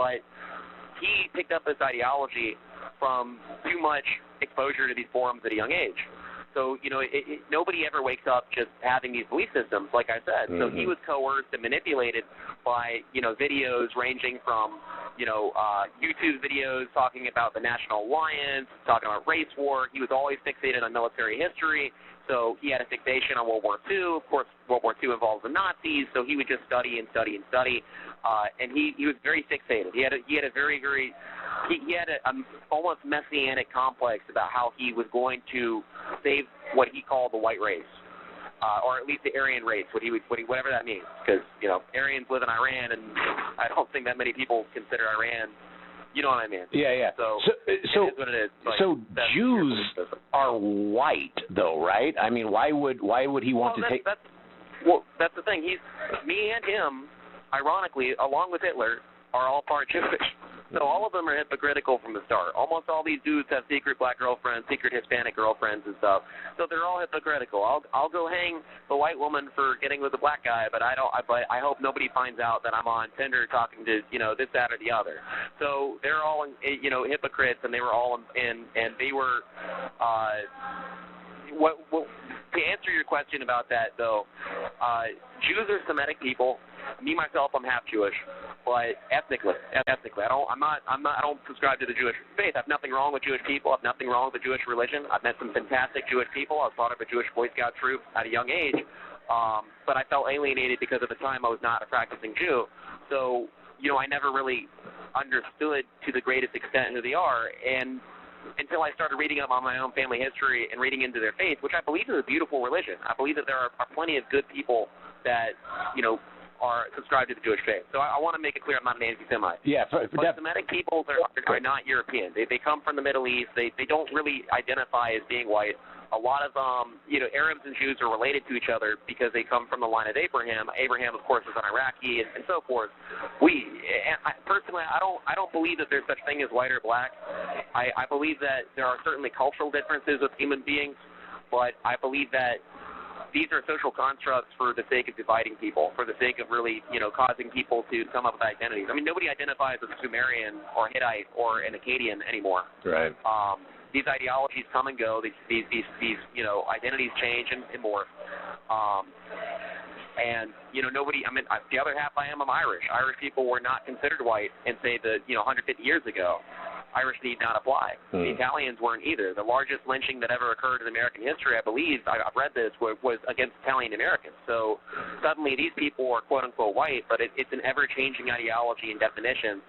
but he picked up this ideology from too much exposure to these forums at a young age. So, nobody ever wakes up just having these belief systems, like I said. So he was coerced and manipulated by, videos ranging from, YouTube videos talking about the National Alliance, talking about race war. He was always fixated on military history. So he had a fixation on World War II. Of course, World War II involves the Nazis, so he would just study and study and study. And he was very fixated. He had a very, very he had a almost messianic complex about how he was going to save what he called the white race, or at least the Aryan race, whatever that means. Because Aryans live in Iran, and I don't think that many people consider Iran. You know what I mean? Yeah. So it is what it is. So Jews are white, though, right? I mean, why would he want to take? That's the thing. Me and him, ironically, along with Hitler, are all part Jewish. So all of them are hypocritical from the start. Almost all these dudes have secret black girlfriends, secret Hispanic girlfriends and stuff. So they're all hypocritical. I'll go hang the white woman for getting with the black guy, but I hope nobody finds out that I'm on Tinder talking to this, that, or the other. So they're all hypocrites, and they were all and they were to answer your question about that though, Jews are Semitic people. Me myself, I'm half Jewish, but ethnically, I don't subscribe to the Jewish faith. I have nothing wrong with Jewish people. I have nothing wrong with the Jewish religion. I've met some fantastic Jewish people. I was part of a Jewish Boy Scout troop at a young age, but I felt alienated because at the time I was not a practicing Jew. So, I never really understood to the greatest extent who they are, and until I started reading up on my own family history and reading into their faith, which I believe is a beautiful religion. I believe that there are plenty of good people that, are subscribed to the Jewish faith. So I want to make it clear I'm not an anti-Semite. Yeah, but Semitic peoples are not European. They come from the Middle East. They don't really identify as being white. A lot of Arabs and Jews are related to each other because they come from the line of Abraham. Abraham, of course, was an Iraqi and so forth. Personally, I don't believe that there's such thing as white or black. I believe that there are certainly cultural differences with human beings, but I believe that these are social constructs for the sake of dividing people, for the sake of really, causing people to come up with identities. I mean, nobody identifies as a Sumerian or Hittite or an Akkadian anymore. Right. These ideologies come and go. These identities change and morph. And nobody. I mean, the other half I'm Irish. Irish people were not considered white, and say 150 years ago. Irish need not apply. The Italians weren't either. The largest lynching that ever occurred in American history, I believe, I've read this, was against Italian Americans. So suddenly these people are quote-unquote white, but it's an ever-changing ideology and definition.